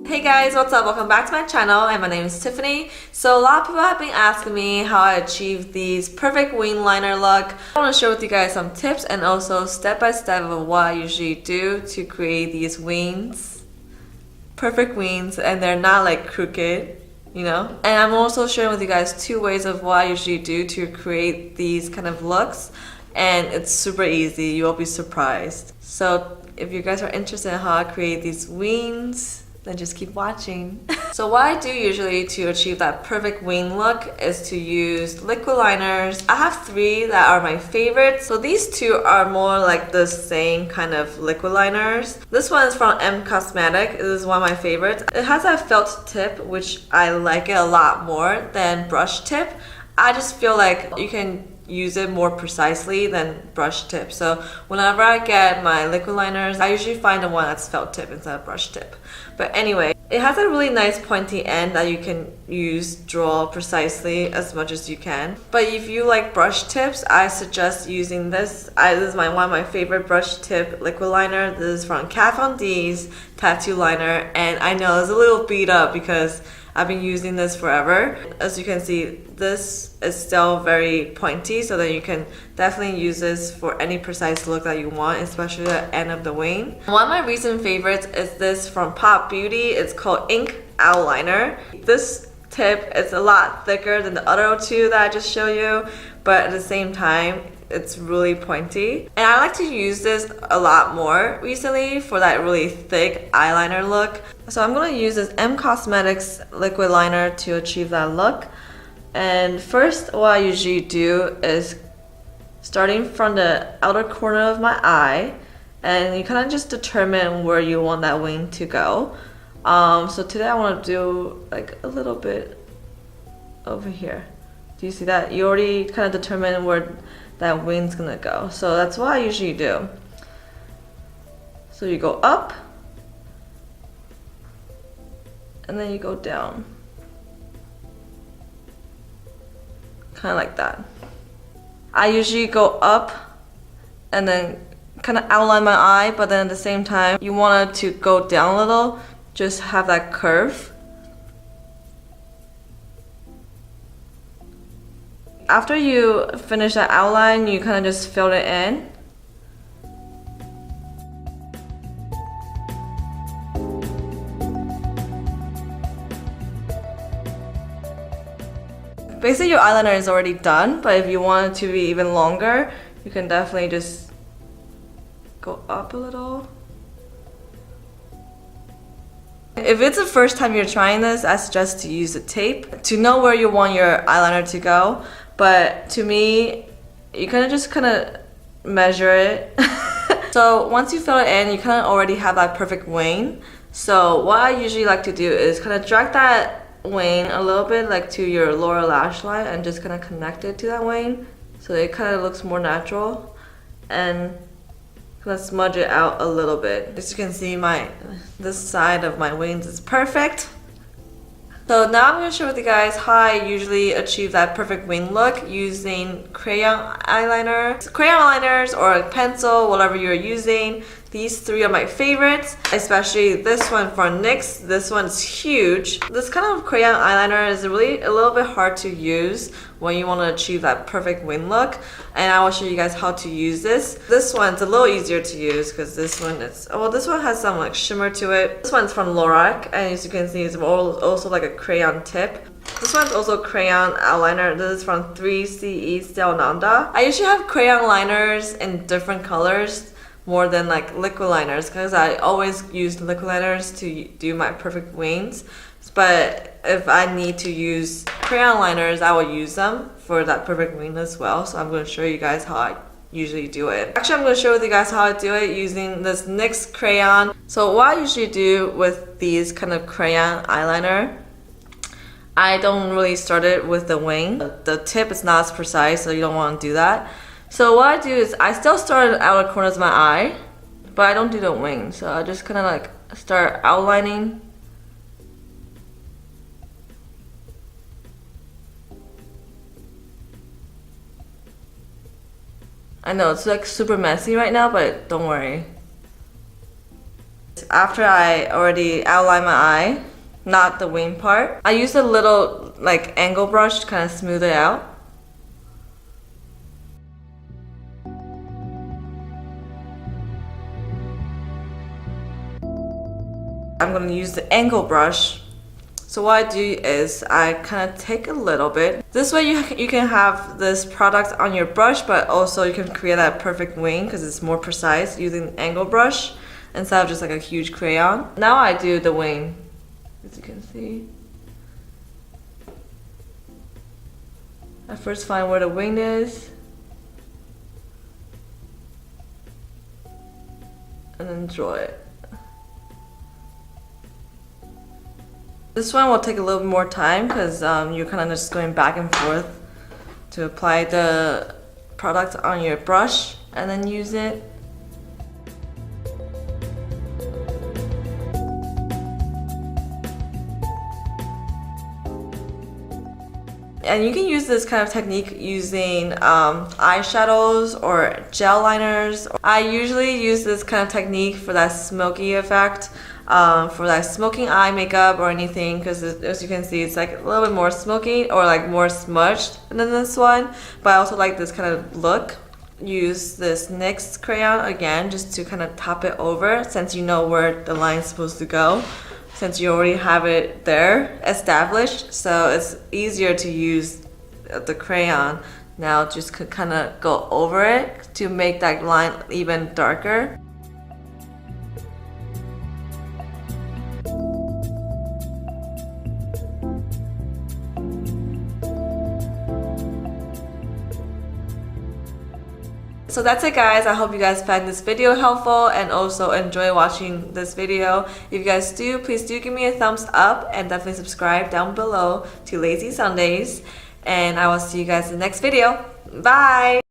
Hey guys, what's up? Welcome back to my channel, and my name is Tiffany. So a lot of people have been asking me how I achieve these perfect wing liner look. I want to share with you guys some tips and also step by step of what I usually do to create these wings. Perfect wings, and they're not like crooked, you know? And I'm also sharing with you guys 2 ways of what I usually do to create these kind of looks. And it's super easy, you will be surprised. So if you guys are interested in how I create these wings, then just keep watching. So what I do usually to achieve that perfect wing look is to use liquid liners. I have 3 that are my favorites. So these 2 are more like the same kind of liquid liners. This one is from M Cosmetic. This is one of my favorites. It has a felt tip, which I like it a lot more than brush tip. I just feel like you can use it more precisely than brush tip. So whenever I get my liquid liners, I usually find the one that's felt tip instead of brush tip. But anyway, it has a really nice pointy end that you can draw precisely as much as you can. But if you like brush tips, I suggest using this. This is one of my favorite brush tip liquid liner. This is from Kat Von D's Tattoo Liner, and I know it's a little beat up because I've been using this forever. As you can see, this is still very pointy, so that you can definitely use this for any precise look that you want, especially the end of the wing. One of my recent favorites is this from Pop Beauty. It's called Ink Eyeliner. This tip is a lot thicker than the other 2 that I just showed you, but at the same time, it's really pointy. And I like to use this a lot more recently for that really thick eyeliner look. So I'm going to use this M Cosmetics liquid liner to achieve that look. And first, what I usually do is starting from the outer corner of my eye, and you kind of just determine where you want that wing to go. So today I want to do like a little bit over here. Do you see that? You already kind of determine where that wing's gonna go. So that's what I usually do. So you go up, and then you go down. Kind of like that. I usually go up and then kind of outline my eye, but then at the same time, you want it to go down a little, just have that curve. After you finish that outline, you kind of just fill it in. Basically, your eyeliner is already done, but if you want it to be even longer, you can definitely just go up a little. If it's the first time you're trying this, I suggest to use a tape to know where you want your eyeliner to go. But to me, you just measure it. So once you fill it in, you kind of already have that perfect wing. So what I usually like to do is kind of drag that wing a little bit like to your lower lash line and just kind of connect it to that wing so it kind of looks more natural, and kind of smudge it out a little bit. As you can see, this side of my wings is perfect. So now I'm going to share with you guys how I usually achieve that perfect wing look using crayon eyeliner. Crayon eyeliners or a pencil, whatever you're using. These 3 are my favorites, especially this one from NYX. This one's huge. This kind of crayon eyeliner is really a little bit hard to use when you want to achieve that perfect wing look, and I will show you guys how to use this. This one's a little easier to use because this one has some like shimmer to it. This one's from Lorac, and as you can see, it's also like a crayon tip. This one's also crayon eyeliner. This is from 3CE Stellananda. I usually have crayon liners in different colors more than like liquid liners because I always use liquid liners to do my perfect wings. But if I need to use crayon liners, I will use them for that perfect wing as well. So I'm going to show you guys how I usually do it. Actually, I'm going to show you guys how I do it using this NYX crayon. So what I usually do with these kind of crayon eyeliner, I don't really start it with the wing. The tip is not as precise, so you don't want to do that. So what I do is I still start at the outer corners of my eye, but I don't do the wing. So I just kind of like start outlining. I know it's like super messy right now, but don't worry. after I already outline my eye, not the wing part, I use a little like angle brush to kind of smooth it out. I'm going to use the angle brush. So what I do is I kind of take a little bit. This way you can have this product on your brush, but also you can create that perfect wing because it's more precise using the angle brush instead of just like a huge crayon. Now I do the wing, as you can see. I first find where the wing is, and then draw it. This one will take a little more time because you're kind of just going back and forth to apply the product on your brush and then use it. And you can use this kind of technique using eyeshadows or gel liners. I usually use this kind of technique for that smoky effect, for that smoking eye makeup or anything, because as you can see it's like a little bit more smoky or like more smudged than this one. But I also like this kind of look. Use this NYX crayon again just to kind of top it over, since you know where the line's supposed to go, since you already have it there established, so it's easier to use the crayon now. Just kind of go over it to make that line even darker. So that's it, guys. I hope you guys find this video helpful and also enjoy watching this video. If you guys do, please do give me a thumbs up and definitely subscribe down below to Lazzzysundaze. And I will see you guys in the next video. Bye!